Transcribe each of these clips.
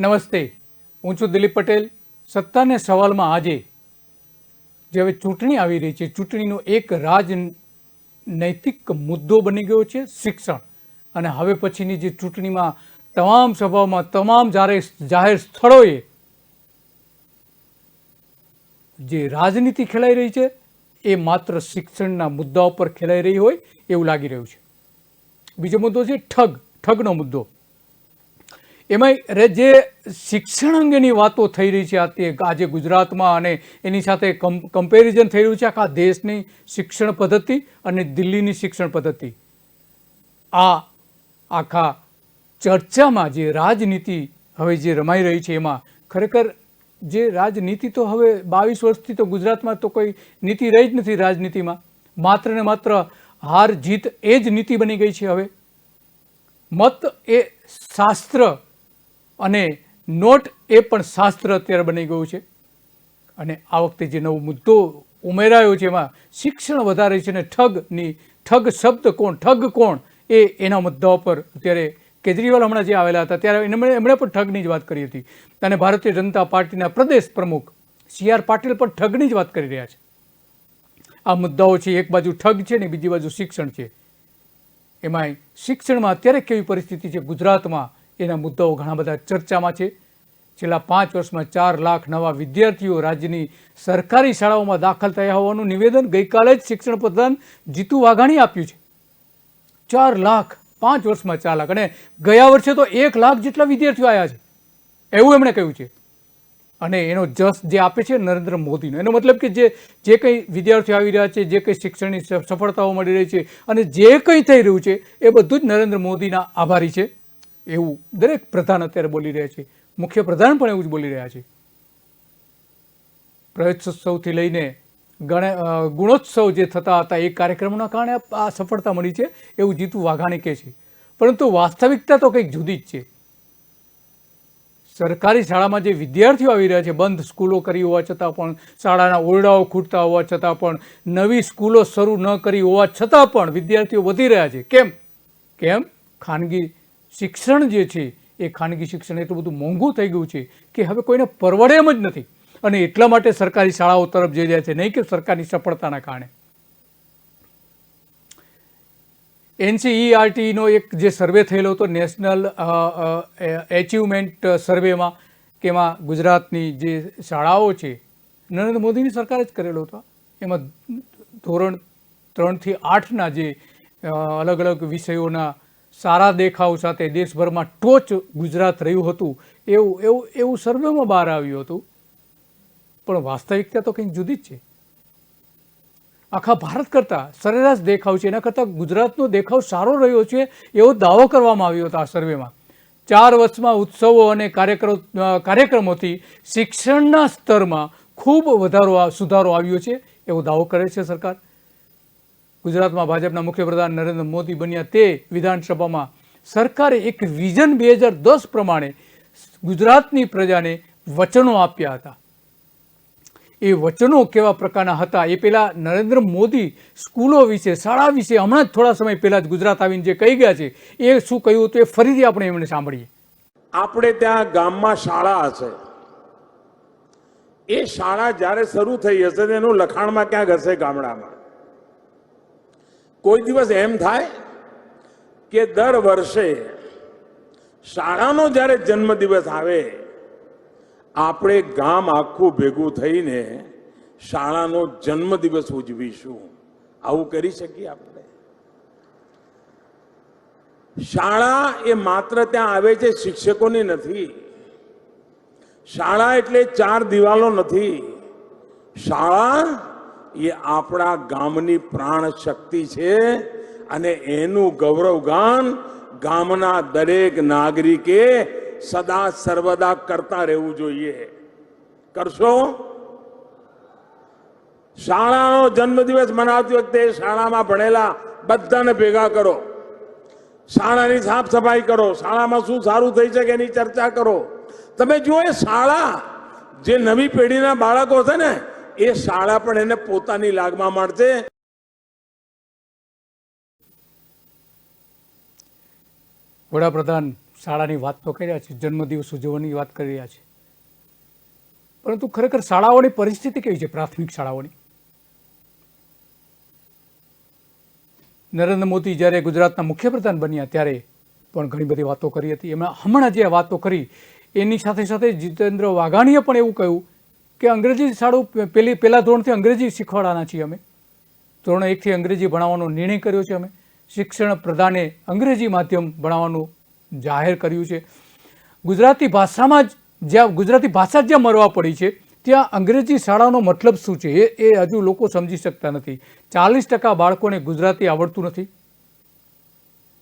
નમસ્તે, હું છું દિલીપ પટેલ. સત્તાને સવાલમાં આજે જે હવે ચૂંટણી આવી રહી છે, ચૂંટણીનો એક રાજનૈતિક મુદ્દો બની ગયો છે શિક્ષણ. અને હવે પછીની જે ચૂંટણીમાં તમામ સભાઓમાં, તમામ જાહેર સ્થળોએ જે રાજનીતિ ખેલાઈ રહી છે એ માત્ર શિક્ષણના મુદ્દાઓ પર ખેલાઈ રહી હોય એવું લાગી રહ્યું છે. બીજો મુદ્દો છે ઠગનો મુદ્દો. એમાં જે શિક્ષણ અંગેની વાતો થઈ રહી છે આજે ગુજરાતમાં, અને એની સાથે કમ્પેરિઝન થઈ રહ્યું છે આખા દેશની શિક્ષણ પદ્ધતિ અને દિલ્હીની શિક્ષણ પદ્ધતિ. આ આખા ચર્ચામાં જે રાજનીતિ હવે જે રમાઈ રહી છે એમાં ખરેખર જે રાજનીતિ તો હવે 22 વર્ષથી તો ગુજરાતમાં તો કોઈ નીતિ રહી જ નથી. રાજનીતિમાં માત્ર ને માત્ર હાર જીત એ જ નીતિ બની ગઈ છે. હવે મત એ શાસ્ત્ર અને નોટ એ પણ શાસ્ત્ર અત્યારે બની ગયું છે. અને આ વખતે જે નવો મુદ્દો ઉમેરાયો છે એમાં શિક્ષણ વધારે છે અને ઠગ શબ્દ કોણ, ઠગ કોણ, એના મુદ્દાઓ પર અત્યારે કેજરીવાલ હમણાં જે આવેલા હતા ત્યારે એમણે પણ ઠગની જ વાત કરી હતી. અને ભારતીય જનતા પાર્ટીના પ્રદેશ પ્રમુખ CR પાટીલ પણ ઠગની જ વાત કરી રહ્યા છે. આ મુદ્દાઓ છે, એક બાજુ ઠગ છે ને બીજી બાજુ શિક્ષણ છે. એમાંય શિક્ષણમાં અત્યારે કેવી પરિસ્થિતિ છે ગુજરાતમાં, એના મુદ્દાઓ ઘણા બધા ચર્ચામાં છે. છેલ્લા 5 વર્ષમાં 4 લાખ નવા વિદ્યાર્થીઓ રાજ્યની સરકારી શાળાઓમાં દાખલ થયા હોવાનું નિવેદન ગઈકાલે જ શિક્ષણ પ્રધાન જીતુ વાઘાણી આપ્યું છે. 4 લાખ 5 વર્ષમાં 4 લાખ, અને ગયા વર્ષે તો 1 લાખ જેટલા વિદ્યાર્થીઓ આવ્યા છે એવું એમણે કહ્યું છે. અને એનો જસ જે આપે છે નરેન્દ્ર મોદીનો. એનો મતલબ કે જે કંઈ વિદ્યાર્થીઓ આવી રહ્યા છે, જે કંઈ શિક્ષણની સફળતાઓ મળી રહી છે અને જે કંઈ થઈ રહ્યું છે એ બધું જ નરેન્દ્ર મોદીના આભારી છે એવું દરેક પ્રધાન અત્યારે બોલી રહ્યા છે. મુખ્ય પ્રધાન પણ એવું જ બોલી રહ્યા છે. પ્રવેશોત્સવથી લઈને ગુણોત્સવ જે થતા હતા એ કાર્યક્રમોના કારણે આ સફળતા મળી છે એવું જીતુ વાઘાણી કહે છે. પરંતુ વાસ્તવિકતા તો કંઈક જુદી જ છે. સરકારી શાળામાં જે વિદ્યાર્થીઓ આવી રહ્યા છે, બંધ સ્કૂલો કરી હોવા છતાં પણ, શાળાના ઓરડાઓ ખૂટતા હોવા છતાં પણ, નવી સ્કૂલો શરૂ ન કરી હોવા છતાં પણ વિદ્યાર્થીઓ વધી રહ્યા છે. કેમ? ખાનગી શિક્ષણ જે છે એ ખાનગી શિક્ષણ એટલું બધું મોંઘું થઈ ગયું છે કે હવે કોઈને પરવડે એમ જ નથી. અને એટલા માટે સરકારી શાળાઓ તરફ જઈ રહ્યા છે, નહીં કે સરકારની સફળતાના કારણે. NCERTનો એક જે સર્વે થયેલો હતો નેશનલ એચિવમેન્ટ સર્વેમાં, કે એમાં ગુજરાતની જે શાળાઓ છે નરેન્દ્ર મોદીની સરકારે જ કરેલો હતો. એમાં ધોરણ 3 થી 8ના જે અલગ અલગ વિષયોના સારા દેખાવ સાથે દેશભરમાં ટોચ ગુજરાત રહ્યું હતું એવું સર્વેમાં બહાર આવ્યું હતું. પણ વાસ્તવિકતા તો કંઈક જુદી જ છે. આખા ભારત કરતાં સરેરાશ દેખાવ છે, એના કરતાં ગુજરાતનો દેખાવ સારો રહ્યો છે એવો દાવો કરવામાં આવ્યો હતો આ સર્વેમાં. 4 વર્ષમાં ઉત્સવો અને કાર્યક્રમોથી શિક્ષણના સ્તરમાં ખૂબ સુધારો આવ્યો છે એવો દાવો કરે છે સરકાર. ગુજરાતમાં ભાજપના મુખ્યપ્રધાન નરેન્દ્ર મોદી બન્યા તે વિધાનસભામાં સરકારે એક વિઝન 2010 પ્રમાણે ગુજરાતની પ્રજાને વચનો આપ્યા હતા. એ વચનો કેવા પ્રકારના હતા એ પહેલાં નરેન્દ્ર મોદી સ્કૂલો વિશે, શાળા વિશે હમણાં જ થોડા સમય પહેલાં જ ગુજરાત આવીને જે કહી ગયા છે એ શું કહ્યું હતું એ ફરીથી આપણે એમને સાંભળીએ. આપણે ત્યાં ગામમાં શાળા હશે, એ શાળા જ્યારે શરૂ થઈ હશે એનું લખાણમાં ક્યાંક હશે ગામડામાં. કોઈ દિવસ એમ થાય કે દર વર્ષે શાળાનો જ્યારે જન્મદિવસ આવે આપણે ગામ આખું ભેગું થઈને શાળાનો જન્મદિવસ ઉજવીશું? આવું કરી શકીએ આપણે? શાળા એ માત્ર ત્યાં આવે છે શિક્ષકોની નથી. શાળા એટલે 4 દિવાલો નથી. શાળા એ આપણા ગામની પ્રાણ શક્તિ છે અને એનું ગૌરવગાન ગામના દરેક નાગરિકે સદા સર્વદા કરતા રહેવું જોઈએ. કરશો? શાળાનો જન્મદિવસ મનાવતી વખતે શાળામાં ભણેલા બધાને ભેગા કરો, શાળાની સાફ સફાઈ કરો, શાળામાં શું સારું થઈ શકે એની ચર્ચા કરો. તમે જુઓ એ શાળા, જે નવી પેઢીના બાળકો છે ને એ શાળા પણ એને પોતાની લાગમાં મળશે. વડાપ્રધાન શાળાની વાત તો કરી રહ્યા છે, જન્મદિવસ ઉજવવાની વાત કરી રહ્યા છે, પરંતુ ખરેખર શાળાઓની પરિસ્થિતિ કેવી છે? પ્રાથમિક શાળાઓની. નરેન્દ્ર મોદી જ્યારે ગુજરાતના મુખ્યપ્રધાન બન્યા ત્યારે પણ ઘણી બધી વાતો કરી હતી. એમણે હમણાં જે વાતો કરી એની સાથે સાથે જીતેન્દ્ર વાઘાણીએ પણ એવું કહ્યું કે અંગ્રેજી શાળા પહેલા ધોરણથી અંગ્રેજી શીખવાડવાના છીએ અમે. ધોરણ 1થી અંગ્રેજી ભણાવવાનો નિર્ણય કર્યો છે અમે. શિક્ષણ પ્રધાને અંગ્રેજી માધ્યમ ભણાવવાનું જાહેર કર્યું છે. ગુજરાતી ભાષામાં ગુજરાતી ભાષા જ્યાં મરવા પડી છે ત્યાં અંગ્રેજી શાળાનો મતલબ શું છે એ હજુ લોકો સમજી શકતા નથી. 40% બાળકોને ગુજરાતી આવડતું નથી.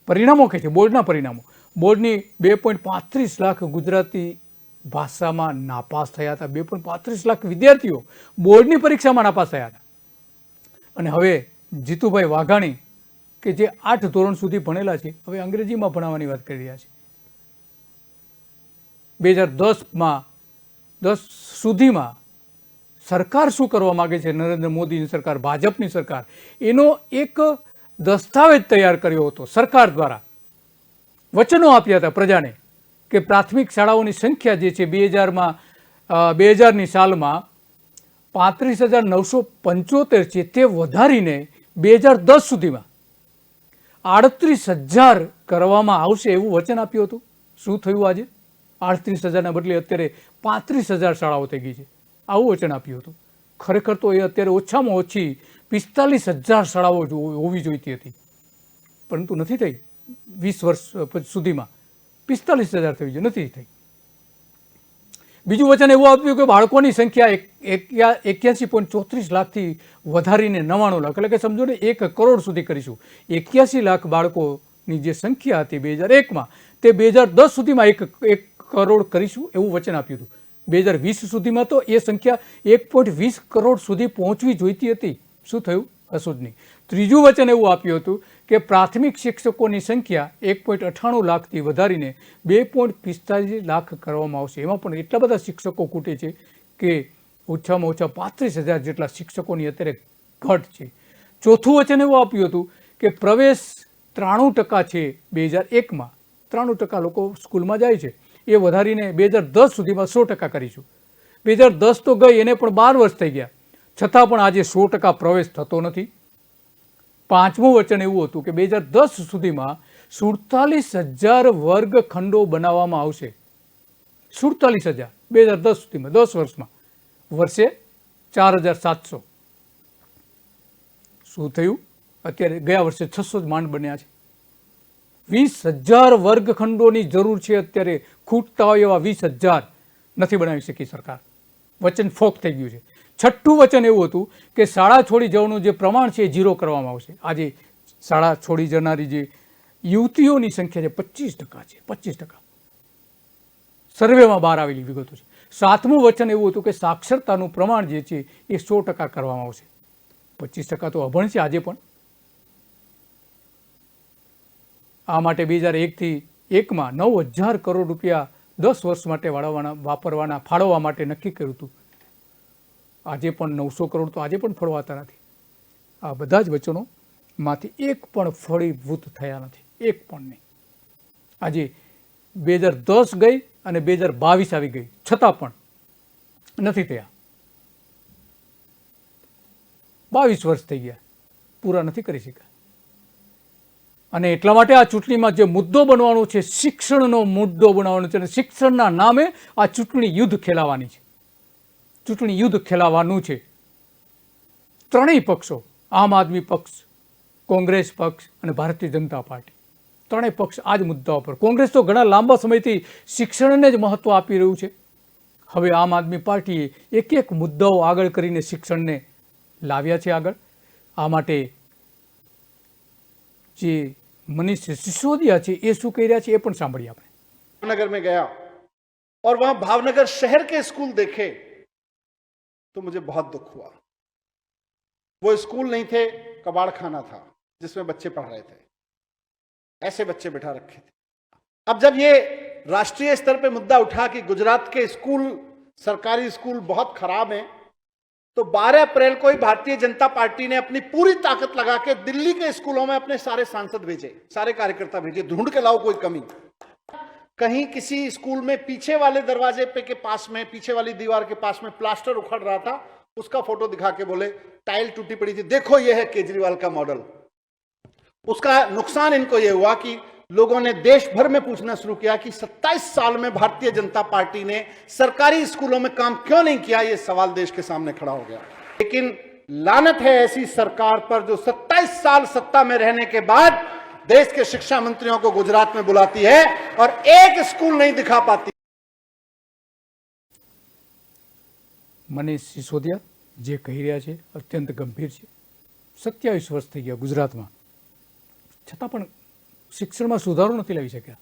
પરિણામો કે છે બોર્ડના પરિણામો, બોર્ડની 2.35 લાખ ગુજરાતી ભાષામાં નાપાસ થયા હતા. 2.35 લાખ વિદ્યાર્થીઓ બોર્ડની પરીક્ષામાં નાપાસ થયા હતા. અને હવે જીતુભાઈ વાઘાણી કે જે 8 ધોરણ સુધી ભણેલા છે, હવે અંગ્રેજીમાં ભણાવવાની વાત કરી રહ્યા છે. 2010 સુધીમાં સરકાર શું કરવા માગે છે, નરેન્દ્ર મોદીની સરકાર, ભાજપની સરકાર, એનો એક દસ્તાવેજ તૈયાર કર્યો હતો. સરકાર દ્વારા વચનો આપ્યા હતા પ્રજાને કે પ્રાથમિક શાળાઓની સંખ્યા જે છે 2000ની સાલમાં 35,975 છે, તે વધારીને 2010 સુધીમાં 38,000 કરવામાં આવશે એવું વચન આપ્યું હતું. શું થયું? આજે 38,000ના બદલે અત્યારે 35,000 શાળાઓ થઈ ગઈ છે. આવું વચન આપ્યું હતું. ખરેખર તો એ અત્યારે ઓછામાં ઓછી 45,000 શાળાઓ હોવી જોઈતી હતી, પરંતુ નથી થઈ. 20 વર્ષ સુધીમાં 45,000 થઈ છે, નથી થઈ. બીજું વચન એવું આપ્યું કે બાળકોની સંખ્યા 81.34 લાખથી વધારીને 99 લાખ, એટલે કે સમજો ને 1 કરોડ સુધી કરીશું. 81 લાખ બાળકોની જે સંખ્યા હતી 2001માં, તે 2010 સુધીમાં 1 કરોડ કરીશું એવું વચન આપ્યું હતું. 2020 સુધીમાં તો એ સંખ્યા 1.20 કરોડ સુધી પહોંચવી જોઈતી હતી. શું થયું? કશું જ નહીં. ત્રીજું વચન એવું આપ્યું હતું કે પ્રાથમિક શિક્ષકોની સંખ્યા 1.98 લાખથી વધારીને 2.45 લાખ કરવામાં આવશે. એમાં પણ એટલા બધા શિક્ષકો ખૂટે છે કે ઓછામાં ઓછા 35,000 જેટલા શિક્ષકોની અત્યારે ઘટ છે. ચોથું વચન એવું આપ્યું હતું કે પ્રવેશ 93% છે 2001માં, 93% લોકો સ્કૂલમાં જાય છે, એ વધારીને 2010 સુધીમાં 100% કરીશું. 2010 તો ગઈ, એને પણ 12 વર્ષ થઈ ગયા, છતાં પણ આજે 100% પ્રવેશ થતો નથી. પાંચમું વચન એવું હતું કે 2010 સુધીમાં 47,000 વર્ગખંડો બનાવવામાં આવશે. 47,000 2010 સુધીમાં, 10 વર્ષમાં. વર્ષે 4,700. શું થયું? અત્યારે ગયા વર્ષે 600 જ માંડ બન્યા છે. 20,000 વર્ગખંડોની જરૂર છે અત્યારે. ખૂટતા હોય એવા 20,000 નથી બનાવી શકી સરકાર. વચન ફોક થઈ ગયું છે. છઠ્ઠું વચન એવું હતું કે શાળા છોડી જવાનું જે પ્રમાણ છે એ 0 કરવામાં આવશે. આજે શાળા છોડી જનારી જે યુવતીઓની સંખ્યા છે 25% છે. 25%. સર્વેમાં બહાર આવેલી વિગતો છે. સાતમું વચન એવું હતું કે સાક્ષરતાનું પ્રમાણ જે છે એ 100% કરવામાં આવશે. 25% તો અભણ છે આજે પણ. આ માટે 2001થી 1માં 9,000 કરોડ રૂપિયા 10 વર્ષ માટે ફાળવવા માટે નક્કી કર્યું હતું. આજે પણ 900 કરોડ તો આજે પણ ફળવાતા નથી. આ બધા જ વચનોમાંથી એક પણ ફળીભૂત થયા નથી, એક પણ નહીં. આજે 2010 ગઈ અને 2022 આવી ગઈ, છતાં પણ નથી થયા. 22 વર્ષ થઈ ગયા, પૂરા નથી કરી શક્યા. અને એટલા માટે આ ચૂંટણીમાં જે મુદ્દો બનવાનો છે, શિક્ષણનો મુદ્દો બનાવવાનો છે, અને શિક્ષણના નામે આ ચૂંટણી યુદ્ધ ખેલાવાની છે. ચૂંટણી યુદ્ધ ખેલાવાનું છે. ત્રણેય પક્ષો, આમ આદમી પક્ષ, કોંગ્રેસ પક્ષ અને ભારતીય જનતા પાર્ટી, ત્રણેય પક્ષ આ જ મુદ્દાઓ પર. કોંગ્રેસ તો ઘણા લાંબા સમયથી શિક્ષણને જ મહત્વ આપી રહ્યું છે. હવે આમ આદમી પાર્ટીએ એક મુદ્દાઓ આગળ કરીને શિક્ષણને લાવ્યા છે આગળ. આ માટે જે मनीष सिसोदिया છે એ શું કહી રહ્યા છે એ પણ સાંભળીએ આપણે. भावनगर में गया और वहां भावनगर शहर के स्कूल देखे तो मुझे बहुत दुख हुआ. वो स्कूल नहीं थे, कबाड़ खाना था जिसमें बच्चे पढ़ रहे थे. ऐसे बच्चे बिठा रखे थे. अब जब ये राष्ट्रीय स्तर पे मुद्दा उठा कि गुजरात के स्कूल, सरकारी स्कूल बहुत खराब हैं, तो 12 अप्रैल को ही भारतीय जनता पार्टी ने अपनी पूरी ताकत लगा के दिल्ली के स्कूलों में अपने सारे सांसद भेजे, सारे कार्यकर्ता भेजे, ढूंढ के लाओ कोई कमी. कहीं किसी स्कूल में पीछे वाले दरवाजे पे के पास में, पीछे वाली दीवार के पास में प्लास्टर उखड़ रहा था, उसका फोटो दिखा के बोले टाइल टूटी पड़ी थी, देखो ये है केजरीवाल का मॉडल। उसका नुकसान इनको ये हुआ कि लोगों ने देश भर में पूछना शुरू किया कि 27 साल में भारतीय जनता पार्टी ने सरकारी स्कूलों में काम क्यों नहीं किया। ये सवाल देश के सामने खड़ा हो गया। लेकिन लानत है ऐसी सरकार पर जो 27 साल सत्ता में रहने के बाद देश के शिक्षा मंत्रियों को गुजरात में बुलाती है और एक स्कूल नहीं दिखा पाती। મનીષ સિસોદિયા જે કહી રહ્યા છે અત્યંત ગંભીર છે. 27 વર્ષ થઈ ગયા ગુજરાતમાં, છતાં પણ શિક્ષણમાં સુધારો નથી લાવી શક્યા.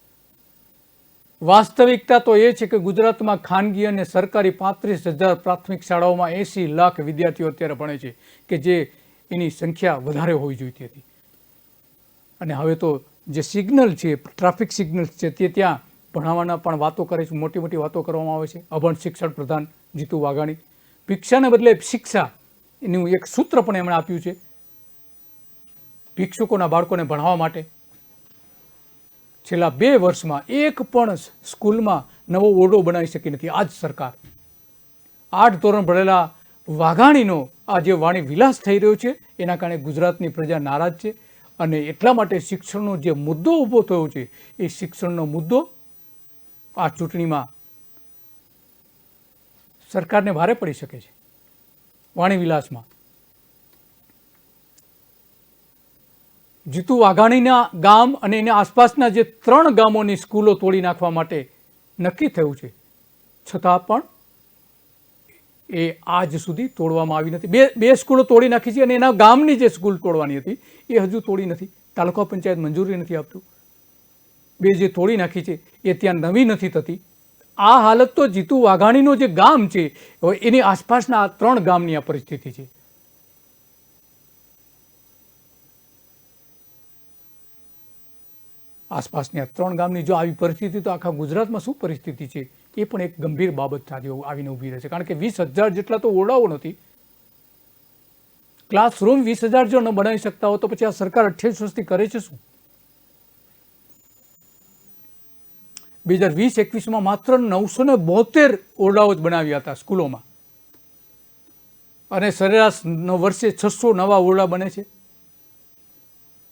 વાસ્તવિકતા તો એ છે કે ગુજરાતમાં ખાનગી અને સરકારી 35,000 પ્રાથમિક શાળાઓમાં 80 લાખ વિદ્યાર્થીઓ અત્યારે ભણે છે, કે જે એની સંખ્યા વધારે હોવી જોઈતી હતી. અને હવે તો જે સિગ્નલ છે, ટ્રાફિક સિગ્નલ છે, તે ત્યાં ભણાવવાના પણ વાતો કરે છે, મોટી મોટી વાતો કરવામાં આવે છે. અભણ શિક્ષણ પ્રધાન જીતુ વાઘાણી ભિક્ષાને બદલે શિક્ષા એનું એક સૂત્ર પણ એમણે આપ્યું છે ભિક્ષુકોના બાળકોને ભણાવવા માટે. છેલ્લા 2 વર્ષમાં એક પણ સ્કૂલમાં નવો ઓરડો બનાવી શકી નથી આ જ સરકાર. 8 ધોરણ ભણેલા વાઘાણીનો આ જે વાણી વિલાસ થઈ રહ્યો છે એના કારણે ગુજરાતની પ્રજા નારાજ છે. અને એટલા માટે શિક્ષણનો જે મુદ્દો ઊભો થયો છે એ શિક્ષણનો મુદ્દો આ ચૂંટણીમાં સરકારને ભારે પડી શકે છે. વાણી વિલાસમાં જીતુ વાઘાણીના ગામ અને એના આસપાસના જે 3 ગામોની સ્કૂલો તોડી નાખવા માટે નક્કી થયું છે, છતાં પણ એ આજ સુધી તોડવામાં આવી નથી. બે સ્કૂલો તોડી નાખી છે અને એના ગામની જે સ્કૂલ તોડવાની હતી એ હજુ તોડી નથી. તાલુકા પંચાયત મંજૂરી નથી આપતું. 2 જે તોડી નાખી છે એ ત્યાં નવી નથી થતી. આ હાલત તો જીતુ વાઘાણીનો જે ગામ છે એની આસપાસના 3 ગામની આ પરિસ્થિતિ છે. આસપાસની આ 3 ગામની જો આવી પરિસ્થિતિ, તો આખા ગુજરાતમાં શું પરિસ્થિતિ છે એ પણ એક ગંભીર બાબત આવીને ઊભી રહે છે. કારણ કે 20,000 જેટલા તો ઓરડાઓ નથી. ક્લાસરૂમ 20,000 જો ન બનાવી શકતા હો તો પછી આ સરકાર 28 વર્ષથી કરે છે શું? 2020-21માં માત્ર 972 ઓરડાઓ જ બનાવ્યા હતા સ્કૂલોમાં, અને સરેરાશ વર્ષે 600 નવા ઓરડા બને છે.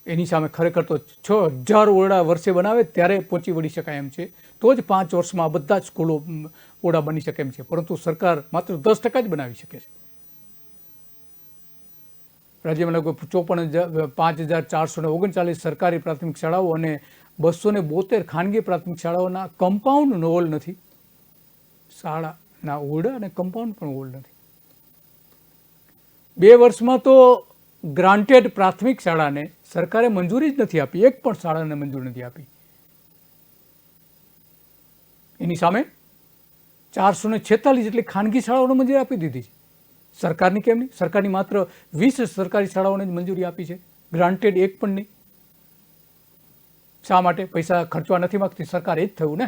એની સામે ખરેખર તો 6,000 ઓરડા વર્ષે બનાવે ત્યારે પહોંચી વળી શકાય એમ છે, તો જ 5 વર્ષમાં બધા જ સ્કૂલો ઓરડા બની શકે એમ છે. પરંતુ સરકાર માત્ર 10% જ બનાવી શકે છે. રાજ્યમાં લગભગ 5,439 સરકારી પ્રાથમિક શાળાઓ અને 272 ખાનગી પ્રાથમિક શાળાઓના કમ્પાઉન્ડ વોલ નથી. શાળાના ઓરડા અને કમ્પાઉન્ડ પણ વોલ નથી. 2 વર્ષમાં તો ગ્રાન્ટેડ પ્રાથમિક શાળાને સરકારે મંજૂરી જ નથી આપી. એક પણ શાળાને મંજૂરી નથી આપી. એની સામે 446 જેટલી ખાનગી શાળાઓને મંજૂરી આપી દીધી છે. સરકારની કેમ નહીં? સરકારની માત્ર 20 સરકારી શાળાઓને જ મંજૂરી આપી છે, ગ્રાન્ટેડ એક પણ નહીં. શા માટે? પૈસા ખર્ચવા નથી માંગતી સરકાર, એ જ થયું ને.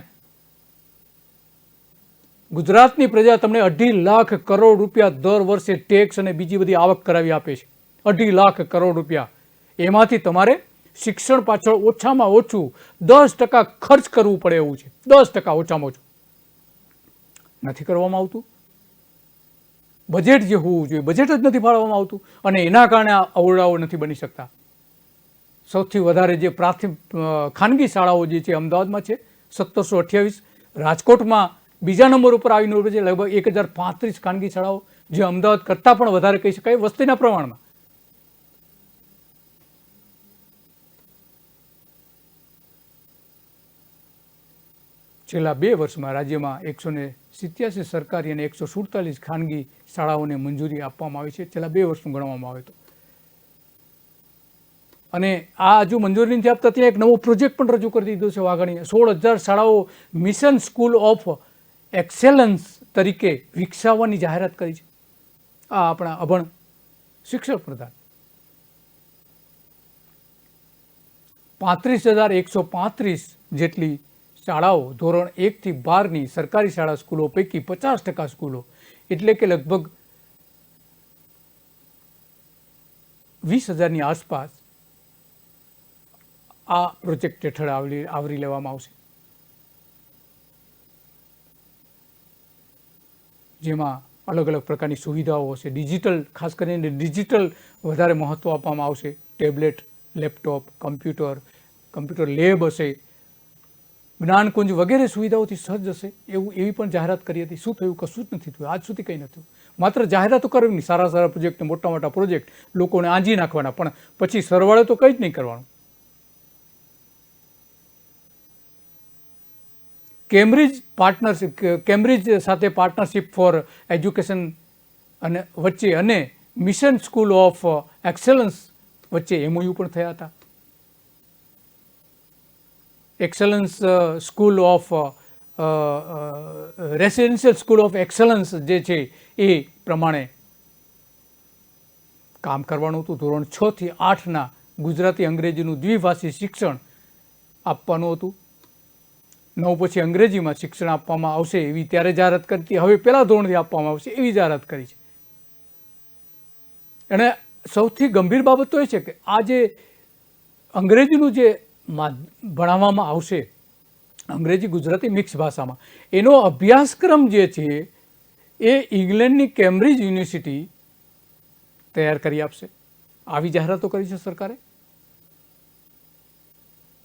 ગુજરાતની પ્રજા તમને 2.5 લાખ કરોડ રૂપિયા દર વર્ષે ટેક્સ અને બીજી બધી આવક કરાવી આપે છે. 2.5 લાખ કરોડ રૂપિયા. એમાંથી તમારે શિક્ષણ પાછળ ઓછામાં ઓછું 10% ખર્ચ કરવું પડે એવું છે. 10% ઓછામાં ઓછું નથી કરવામાં આવતું. બજેટ જે હોવું જોઈએ બજેટ જ નથી ફાળવવામાં આવતું, અને એના કારણે આ ઓરડાઓ નથી બની શકતા. સૌથી વધારે જે ખાનગી શાળાઓ જે છે અમદાવાદમાં છે 1728, રાજકોટમાં બીજા નંબર ઉપર આવીને ઉભી છે લગભગ 1035 ખાનગી શાળાઓ, જે અમદાવાદ કરતાં પણ વધારે કહી શકાય વસ્તીના પ્રમાણમાં. છેલ્લા 2 વર્ષમાં રાજ્યમાં 187 સરકારી અને 147 ખાનગી શાળાઓને મંજૂરી આપવામાં આવી છે, છેલ્લા 2 વર્ષનું ગણવામાં આવે તો. અને આ હજુ મંજૂરી નથી આપતા ત્યાં એક નવો પ્રોજેક્ટ પણ રજૂ કરી દીધો છે વાઘાણીએ. 16,000 શાળાઓ મિશન સ્કૂલ ઓફ એક્સેલન્સ તરીકે વિકસાવવાની જાહેરાત કરી છે. આ આપણા અભણ શિક્ષક પ્રધાન. 35,135 જેટલી શાળાઓ ધોરણ 1 થી 12ની સરકારી શાળા સ્કૂલો પૈકી 50% સ્કૂલો, એટલે કે લગભગ 20,000ની આસપાસ આ પ્રોજેક્ટ હેઠળ આવરી લેવામાં આવશે. જેમાં અલગ અલગ પ્રકારની સુવિધાઓ હશે. ડિજિટલ, ખાસ કરીને ડિજિટલ વધારે મહત્ત્વ આપવામાં આવશે. ટેબ્લેટ, લેપટોપ, કમ્પ્યુટર લેબ હશે, જ્ઞાનકુંજ વગેરે સુવિધાઓથી સજ્જ હશે એવી પણ જાહેરાત કરી હતી. શું થયું? કશું જ નથી થયું. આજ સુધી કંઈ નથી થયું. માત્ર જાહેરાતો કરવી નહીં, સારા સારા પ્રોજેક્ટ, મોટા મોટા પ્રોજેક્ટ લોકોને આંજી નાખવાના, પણ પછી સરવાળે તો કંઈ જ નહીં કરવાનું. કેમ્બ્રિજ સાથે પાર્ટનરશિપ ફોર એજ્યુકેશન અને વચ્ચે અને મિશન સ્કૂલ ઓફ એક્સલન્સ વચ્ચે MOU પણ થયા હતા. Excellence school of residential school of excellence જે છે એ પ્રમાણે કામ કરવાનું હતું. ધોરણ 6 થી 8ના ગુજરાતી અંગ્રેજીનું દ્વિભાષી શિક્ષણ આપવાનું હતું. 9 પછી અંગ્રેજીમાં શિક્ષણ આપવામાં આવશે એવી ત્યારે જાહેરાત કરી હતી. હવે પહેલા ધોરણથી આપવામાં આવશે એવી જાહેરાત કરી છે. અને સૌથી ગંભીર બાબત તો એ છે કે આ જે અંગ્રેજીનું જે ભણાવવામાં આવશે, અંગ્રેજી ગુજરાતી મિક્સ ભાષામાં, એનો અભ્યાસક્રમ જે છે એ ઇંગ્લેન્ડની કેમ્બ્રિજ યુનિવર્સિટી તૈયાર કરી આપશે. આવી જાહેરાતો કરી છે સરકારે.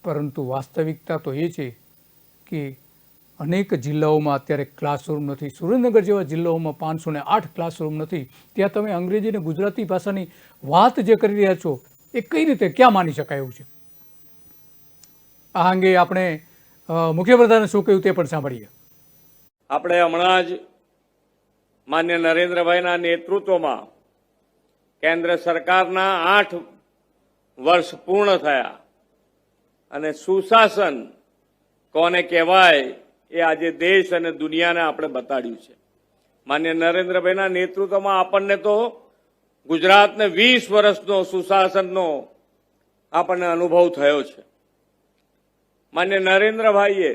પરંતુ વાસ્તવિકતા તો એ છે કે અનેક જિલ્લાઓમાં અત્યારે ક્લાસરૂમ નથી. સુરેન્દ્રનગર જેવા જિલ્લાઓમાં 508 ક્લાસરૂમ નથી. ત્યાં તમે અંગ્રેજી અને ગુજરાતી ભાષાની વાત જે કરી રહ્યા છો એ કઈ રીતે, ક્યાં માની શકાય એવું છે? આ અંગે આપણે મુખ્યપ્રધાને શું કહ્યું તે પણ સાંભળીએ. આપણે હમણાં જ માન્ય નરેન્દ્રભાઈના નેતૃત્વમાં કેન્દ્ર સરકારના 8 વર્ષ પૂર્ણ થયા અને સુશાસન કોને કહેવાય એ આજે દેશ અને દુનિયાને આપણે બતાડ્યું છે. માન્ય નરેન્દ્રભાઈના નેતૃત્વમાં આપણને તો ગુજરાતને 20 વર્ષનો સુશાસનનો આપણને અનુભવ થયો છે. માન્ય નરેન્દ્રભાઈએ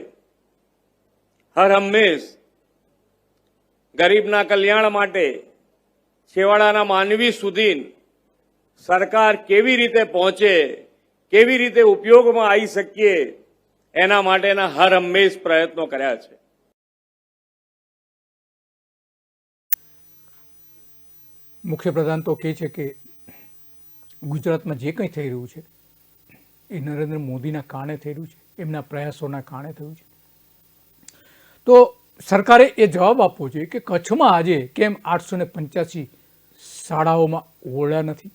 હર હંમેશ ગરીબના કલ્યાણ માટે છેવાડાના માનવી સુધી સરકાર કેવી રીતે પહોંચે, કેવી રીતે ઉપયોગમાં આવી શકીએ એના માટેના હર હંમેશ પ્રયત્નો કર્યા છે. મુખ્યપ્રધાન તો કહે છે કે ગુજરાતમાં જે કંઈ થઈ રહ્યું છે એ નરેન્દ્ર મોદીના કારણે થઈ રહ્યું છે, એમના પ્રયાસોના કારણે થયું છે. તો સરકારે એ જવાબ આપવો જોઈએ કે કચ્છમાં આજે કેમ 885 શાળાઓમાં ઓરડા નથી?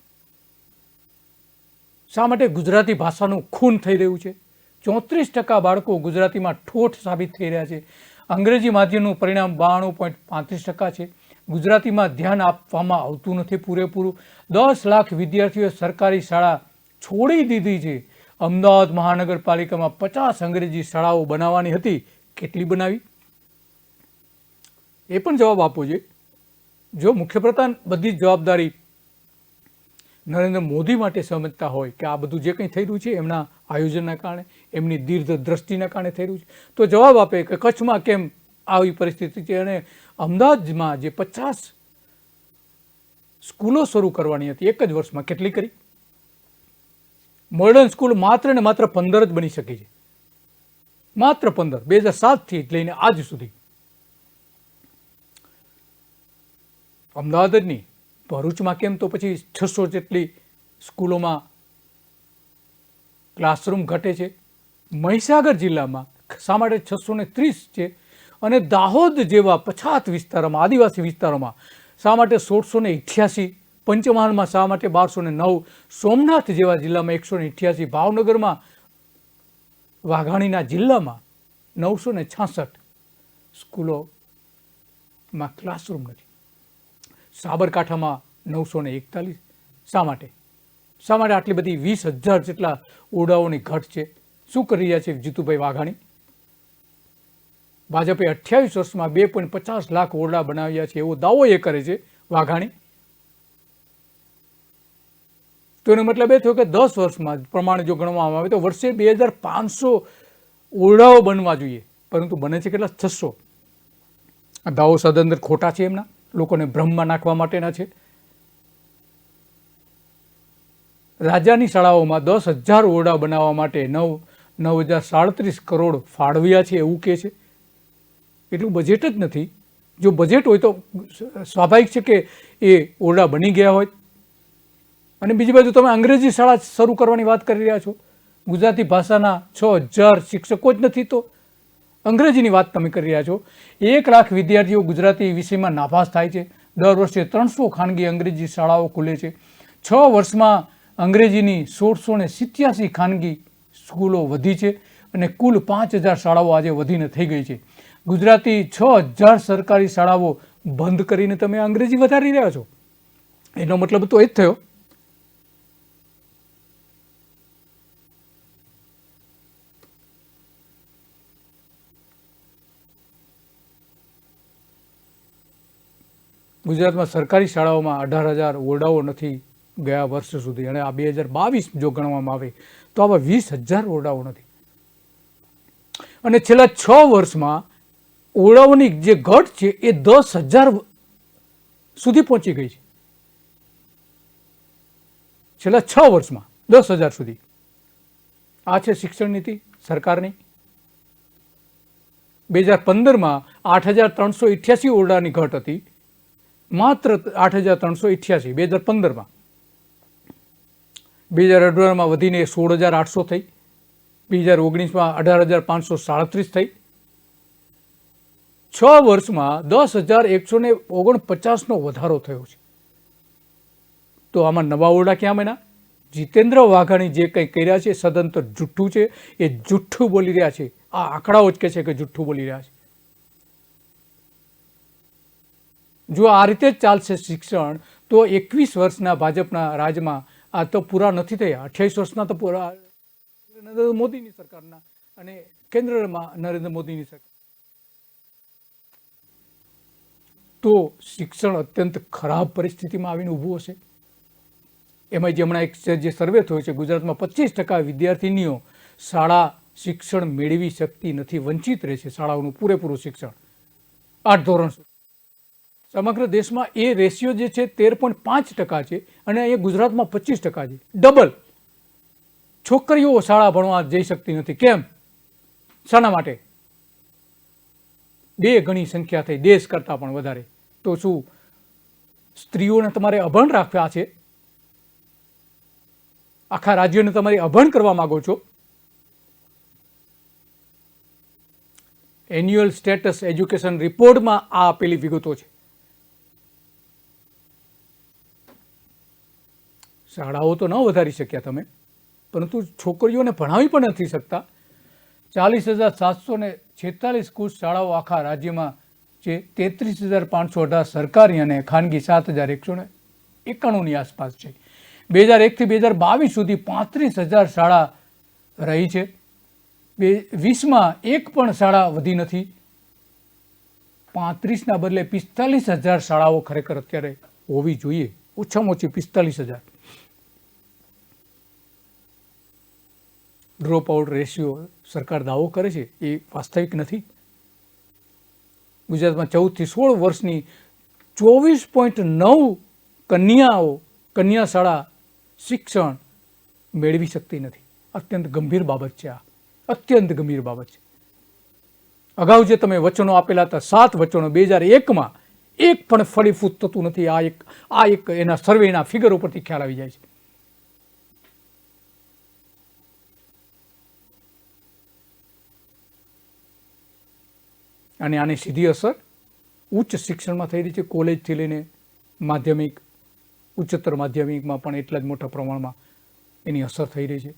શા માટે ગુજરાતી ભાષાનું ખૂન થઈ રહ્યું છે? 34% બાળકો ગુજરાતીમાં ઠોઠ સાબિત થઈ રહ્યા છે. અંગ્રેજી માધ્યમનું પરિણામ 92.35% છે. ગુજરાતીમાં ધ્યાન આપવામાં આવતું નથી પૂરેપૂરું. 10 લાખ વિદ્યાર્થીઓએ સરકારી શાળા છોડી દીધી છે. અમદાવાદ મહાનગરપાલિકામાં 50 અંગ્રેજી શાળાઓ બનાવવાની હતી, કેટલી બનાવી? એ પણ જવાબ આપવો જોઈએ. જો મુખ્યપ્રધાન બધી જવાબદારી નરેન્દ્ર મોદી માટે સમજતા હોય કે આ બધું જે કંઈ થઈ રહ્યું છે એમના આયોજનના કારણે, એમની દીર્ઘ દ્રષ્ટિના કારણે થઈ રહ્યું છે, તો જવાબ આપે કે કચ્છમાં કેમ આવી પરિસ્થિતિ છે. અને અમદાવાદમાં જે 50 સ્કૂલો શરૂ કરવાની હતી એક જ વર્ષમાં, કેટલી કરી? મોડર્ન સ્કૂલ માત્ર ને માત્ર 15 જ બની શકી છે. માત્ર 15, 2007થી લઈને આજ સુધી. અમદાવાદ જ નહીં, ભરૂચમાં કેમ તો પછી 600 જેટલી સ્કૂલોમાં ક્લાસરૂમ ઘટે છે. મહીસાગર જિલ્લામાં શા માટે 630 છે? અને દાહોદ જેવા પછાત વિસ્તારોમાં, આદિવાસી વિસ્તારોમાં શા માટે 1688? પંચમહાલમાં શા માટે 1209? સોમનાથ જેવા જિલ્લામાં 188, ભાવનગરમાં, વાઘાણીના જિલ્લામાં 966 સ્કૂલોમાં ક્લાસરૂમ નથી. સાબરકાંઠામાં 941. શા માટે? શા માટે આટલી બધી 20,000 જેટલા ઓરડાઓની ઘટ છે? શું કરી રહ્યા છે જીતુભાઈ વાઘાણી? ભાજપે 28 વર્ષમાં 2.50 લાખ ઓરડા બનાવ્યા છે એવો દાવો એ કરે છે વાઘાણી. તો એનો મતલબ એ થયો કે 10 વર્ષમાં પ્રમાણે જો ગણવામાં આવે તો વર્ષે 2500 ઓરડાઓ બનવા જોઈએ, પરંતુ બને છે કેટલા? 600. આ દાવો સદંતર ખોટા છે એમના, લોકોને ભ્રમમાં નાખવા માટેના છે. રાજ્યની શાળાઓમાં 10,000 ઓરડા બનાવવા માટે 9,037 કરોડ ફાળવ્યા છે એવું કહે છે. એટલું બજેટ જ નથી જો બજેટ હોય તો સ્વાભાવિક છે કે એ ઓરડા બની ગયા હોય. અને બીજી બાજુ તમે અંગ્રેજી શાળા શરૂ કરવાની વાત કરી રહ્યા છો. ગુજરાતી ભાષાના 6,000 શિક્ષકો જ નથી તો અંગ્રેજીની વાત તમે કરી રહ્યા છો. 1 લાખ વિદ્યાર્થીઓ ગુજરાતી વિષયમાં નાપાસ થાય છે. દર વર્ષે 300 ખાનગી અંગ્રેજી શાળાઓ ખુલે છે. 6 વર્ષમાં અંગ્રેજીની 1,687 ખાનગી સ્કૂલો વધી છે અને કુલ 5,000 શાળાઓ આજે વધીને થઈ ગઈ છે. ગુજરાતી 6,000 સરકારી શાળાઓ બંધ કરીને તમે અંગ્રેજી વધારી રહ્યા છો. એનો મતલબ તો એ જ થયો. ગુજરાતમાં સરકારી શાળાઓમાં 18,000 ઓરડાઓ નથી ગયા વર્ષ સુધી, અને આ 2022 જો ગણવામાં આવે તો આવા 20,000 ઓરડાઓ નથી. અને છેલ્લા 6 વર્ષમાં ઓરડાઓની જે ઘટ છે એ 10,000 સુધી પહોંચી ગઈ છે. છેલ્લા 6 વર્ષમાં 10,000 સુધી. આ છે શિક્ષણ નીતિ સરકારની. 2015માં 8,388 ઓરડાની ઘટ હતી, માત્ર 8,388 2015માં. 2018માં વધીને 16,800 થઈ. 2019માં 18,537 થઈ. 6 વર્ષમાં 10,149નો વધારો થયો છે. તો આમાં નવા ઓરડા ક્યાં બન્યા? જીતેન્દ્ર વાઘાણી જે કંઈ કર્યા છે સદંતર જુઠ્ઠું છે. એ જુઠ્ઠું બોલી રહ્યા છે. આ આંકડાઓ જ કહે છે કે જુઠ્ઠું બોલી રહ્યા છે. જો આ રીતે જ ચાલશે શિક્ષણ તો 21 વર્ષના ભાજપના રાજમાં આ તો પૂરા નથી થયા. 28 વર્ષના તો પૂરા નરેન્દ્ર મોદીની સરકારના અને કેન્દ્રમાં નરેન્દ્ર મોદીની સરકાર. તો શિક્ષણ અત્યંત ખરાબ પરિસ્થિતિમાં આવીને ઊભું હશે. એમાં જે હમણાં એક જે સર્વે થયો છે, ગુજરાતમાં 25% વિદ્યાર્થીનીઓ શાળા શિક્ષણ મેળવી શકતી નથી, વંચિત રહે છે શાળાઓનું પૂરેપૂરું શિક્ષણ 8 ધોરણ સુધી. સમગ્ર દેશમાં એ રેશિયો જે છે 13.5% છે અને અહીંયા ગુજરાતમાં 25% છે. ડબલ. છોકરીઓ શાળા ભણવા જઈ શકતી નથી. કેમ? શાના માટે? 2 ગણી સંખ્યા થઈ, દેશ કરતાં પણ વધારે. તો શું સ્ત્રીઓને તમારે અભણ રાખ્યા છે? આખા રાજ્યને તમારે અભણ કરવા માંગો છો? એન્યુઅલ સ્ટેટસ એજ્યુકેશન રિપોર્ટમાં આ આપેલી વિગતો છે. શાળાઓ તો ન વધારી શક્યા તમે, પરંતુ છોકરીઓને ભણાવી પણ નથી શકતા. 40,746 કુલ શાળાઓ આખા રાજ્યમાં છે. 33,518 સરકારી અને ખાનગી 7,191ની આસપાસ છે. 2001થી 2022 સુધી 35,000 શાળા રહી છે. 20માં એક પણ શાળા વધી નથી. 35ના બદલે 45,000 શાળાઓ ખરેખર અત્યારે હોવી જોઈએ. ઓછામાં ઓછી 45,000. ડ્રોપ આઉટ રેશિયો સરકાર દાવો કરે છે એ વાસ્તવિક નથી. ગુજરાતમાં 14 થી 16 વર્ષની 24.9 કન્યા શાળા શિક્ષણ મેળવી શકતી નથી. અત્યંત ગંભીર બાબત છે. આ અત્યંત ગંભીર બાબત છે. અગાઉ જે તમે વચનો આપેલા હતા 7 વચનો 2001માં એક પણ ફળીફૂટ થતું નથી. આ એક એના સર્વેના ફિગરો પરથી ખ્યાલ આવી જાય છે. અને આની સીધી અસર ઉચ્ચ શિક્ષણમાં થઈ રહી છે. કોલેજથી લઈને માધ્યમિક, ઉચ્ચતર માધ્યમિકમાં પણ એટલા જ મોટા પ્રમાણમાં એની અસર થઈ રહી છે.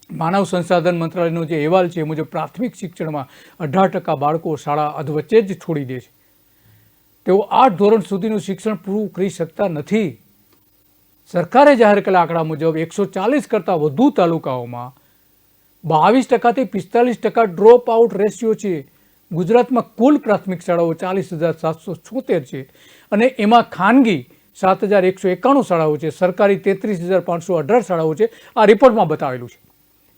માનવ સંસાધન મંત્રાલયનો જે અહેવાલ છે એ મુજબ પ્રાથમિક શિક્ષણમાં 18% બાળકો શાળા અધવચ્ચે જ છોડી દે છે. તેઓ 8 ધોરણ સુધીનું શિક્ષણ પૂરું કરી શકતા નથી. સરકારે જાહેર કરેલા આંકડા મુજબ 140 કરતાં વધુ તાલુકાઓમાં 22%થી 45% ડ્રોપ આઉટ રેશિયો છે. ગુજરાતમાં કુલ પ્રાથમિક શાળાઓ 40,776 છે અને એમાં ખાનગી 7,191 શાળાઓ છે, સરકારી 33,518 શાળાઓ છે. આ રિપોર્ટમાં બતાવેલું છે.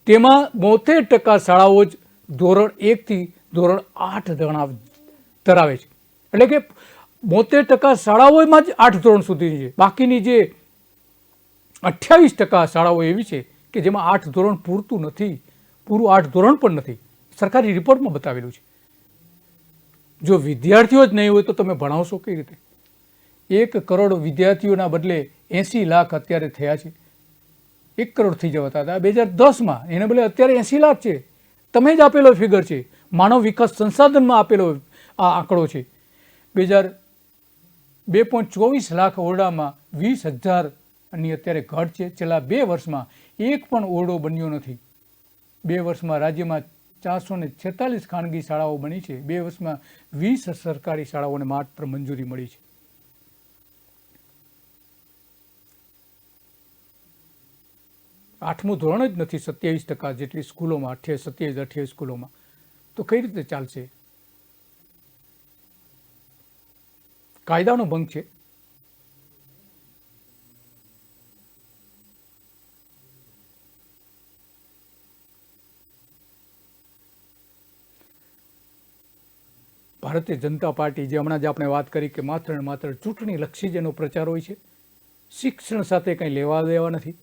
તેમાં 72% શાળાઓ જ ધોરણ 1 થી ધોરણ 8 ધરાવે છે. એટલે કે 72% શાળાઓમાં જ 8 ધોરણ સુધીની છે. બાકીની જે 28% શાળાઓ એવી છે કે જેમાં 8 ધોરણ પૂરતું નથી, પૂરું 8 ધોરણ પણ નથી. સરકારી રિપોર્ટમાં બતાવેલું છે. જો વિદ્યાર્થીઓ જ નહીં હોય તો તમે ભણાવશો કઈ રીતે? 1 કરોડ વિદ્યાર્થીઓના બદલે 80 લાખ અત્યારે થયા છે. 1 કરોડ થઈ જતા હતા 2010માં, એને બદલે અત્યારે 80 લાખ છે. તમે જ આપેલો ફિગર છે, માનવ વિકાસ સંસાધનમાં આપેલો આ આંકડો છે. 2.24 લાખ ઓરડામાં 20,000ની અત્યારે ઘટ છે. છેલ્લા 2 વર્ષમાં એક પણ ઓરડો બન્યો નથી. 2 વર્ષમાં રાજ્યમાં 446 ખાનગી શાળાઓ બની છે. 2 વર્ષમાં 20 સરકારી શાળાઓને માત્ર મંજૂરી મળી છે. આઠમું ધોરણ જ નથી 27% જેટલી સ્કૂલોમાં, 27-28 સ્કૂલોમાં. તો કઈ રીતે ચાલશે? કાયદાનો ભંગ છે. ભારતીય જનતા પાર્ટી, જે હમણાં જ આપણે વાત કરી કે માત્ર ને માત્ર ચૂંટણી લક્ષી જેનો પ્રચાર હોય છે, શિક્ષણ સાથે કંઈ લેવા દેવા નથી.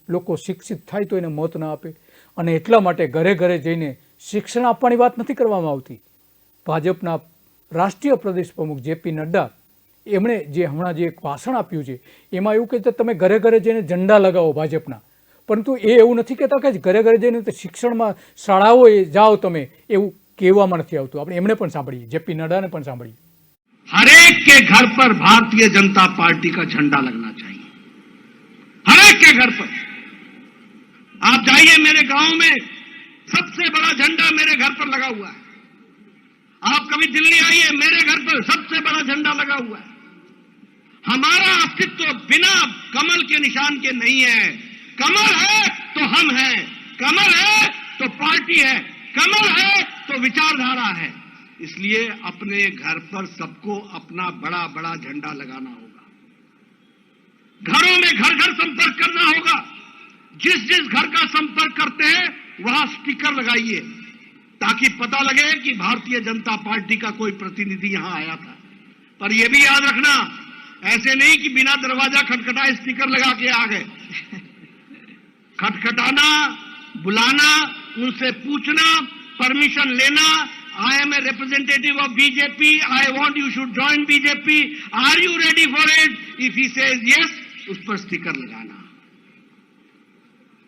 લોકો શિક્ષિત થાય તો એને મત ના આપે, અને એટલા માટે ઘરે ઘરે જઈને શિક્ષણ આપવાની વાત નથી કરવામાં આવતી. ભાજપના રાષ્ટ્રીય પ્રદેશ પ્રમુખ જેપી નડ્ડા, એમણે જે હમણાં જે એક ભાષણ આપ્યું છે એમાં એવું કહે છે તમે ઘરે ઘરે જઈને ઝંડા લગાવો ભાજપના, પરંતુ એ એવું નથી કહેતા કે ઘરે ઘરે જઈને શિક્ષણમાં શાળાઓએ જાઓ તમે, એવું કહેવામાં નથી આવતું. આપણે એમણે પણ સાંભળીએ, જેપી નડ્ડાને પણ સાંભળીએ. हर एक के घर पर भारतीय जनता पार्टी का झंडा लगना चाहिए, हर एक के घर पर. आप जाइए मेरे गांव में, सबसे बड़ा झंडा मेरे घर पर लगा हुआ है. आप कभी दिल्ली आइए, मेरे घर पर सबसे बड़ा झंडा लगा हुआ है. हमारा अस्तित्व बिना कमल के निशान के नहीं है. कमल है तो हम हैं, कमल है तो पार्टी है, कमल है तो विचारधारा है. इसलिए अपने घर पर सबको अपना बड़ा बड़ा झंडा लगाना होगा. घरों में घर घर संपर्क करना होगा. जिस जिस घर का संपर्क करते हैं वहां स्टिकर लगाइए, ताकि पता लगे कि भारतीय जनता पार्टी का कोई प्रतिनिधि यहां आया था. पर यह भी याद रखना, ऐसे नहीं कि बिना दरवाजा खटखटाए स्टिकर लगा के आ गए. खटखटाना, बुलाना, उनसे पूछना, परमिशन लेना. I am a representative of BJP. I want you should join BJP. Are you ready for it? If he says yes, उस पर स्टिकर लगाना.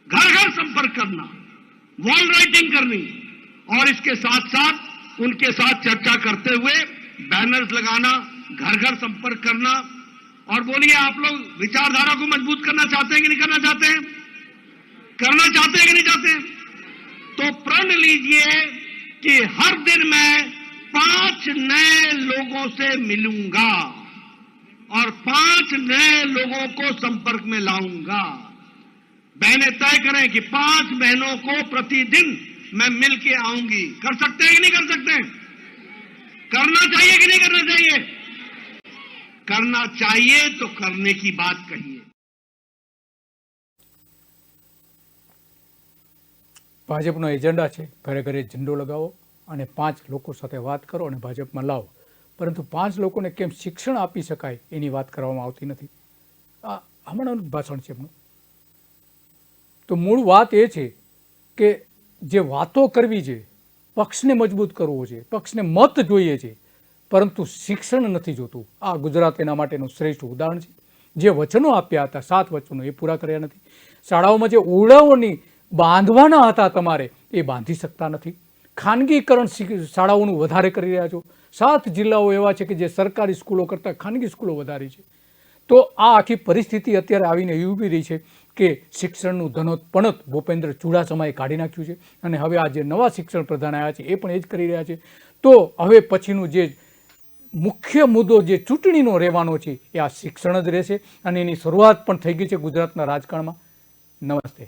घर घर संपर्क करना, वॉल राइटिंग करनी, और इसके साथ साथ उनके साथ चर्चा करते हुए बैनर्स लगाना, घर घर संपर्क करना. और बोलिए, आप लोग विचारधारा को मजबूत करना चाहते हैं कि नहीं करना चाहते हैं? करना चाहते हैं कि नहीं चाहते हैं? तो प्रण लीजिए कि हर दिन मैं 5 नए लोगों से मिलूंगा और 5 नए लोगों को संपर्क में लाऊंगा. बहनें तय करें कि 5 बहनों को प्रतिदिन मैं मिल के आऊंगी. कर सकते हैं कि नहीं कर सकते? करना चाहिए कि नहीं करना चाहिए? करना चाहिए तो करने की बात कहिए. ભાજપનો એજન્ડા છે ઘરે ઘરે ઝંડો લગાવો અને 5 લોકો સાથે વાત કરો અને ભાજપમાં લાવો, પરંતુ 5 લોકોને કેમ શિક્ષણ આપી શકાય એની વાત કરવામાં આવતી નથી. આ હમણાંનું ભાષણ છે એમનું. તો મૂળ વાત એ છે કે જે વાતો કરવી છે, પક્ષને મજબૂત કરવો છે, પક્ષને મત જોઈએ છે, પરંતુ શિક્ષણ નથી જોતું. આ ગુજરાત એના માટેનું શ્રેષ્ઠ ઉદાહરણ છે. જે વચનો આપ્યા હતા, 7 વચનો, એ પૂરા કર્યા નથી. શાળાઓમાં જે ઓરડાઓની બાંધવાના હતા તમારે, એ બાંધી શકતા નથી. ખાનગીકરણ શાળાઓનું વધારે કરી રહ્યા છો. 7 જિલ્લાઓ એવા છે કે જે સરકારી સ્કૂલો કરતાં ખાનગી સ્કૂલો વધારી છે. તો આ આખી પરિસ્થિતિ અત્યારે આવીને ઊભી રહી છે કે શિક્ષણનું ધનોતપણત ભૂપેન્દ્ર ચુડાસમાએ કાઢી નાખ્યું છે, અને હવે આ જે નવા શિક્ષણ પ્રધાન આવ્યા છે એ પણ એ જ કરી રહ્યા છે. તો હવે પછીનું જે મુખ્ય મુદ્દો જે ચૂંટણીનો રહેવાનો છે એ આ શિક્ષણ જ રહેશે, અને એની શરૂઆત પણ થઈ ગઈ છે ગુજરાતના રાજકારણમાં. નમસ્તે.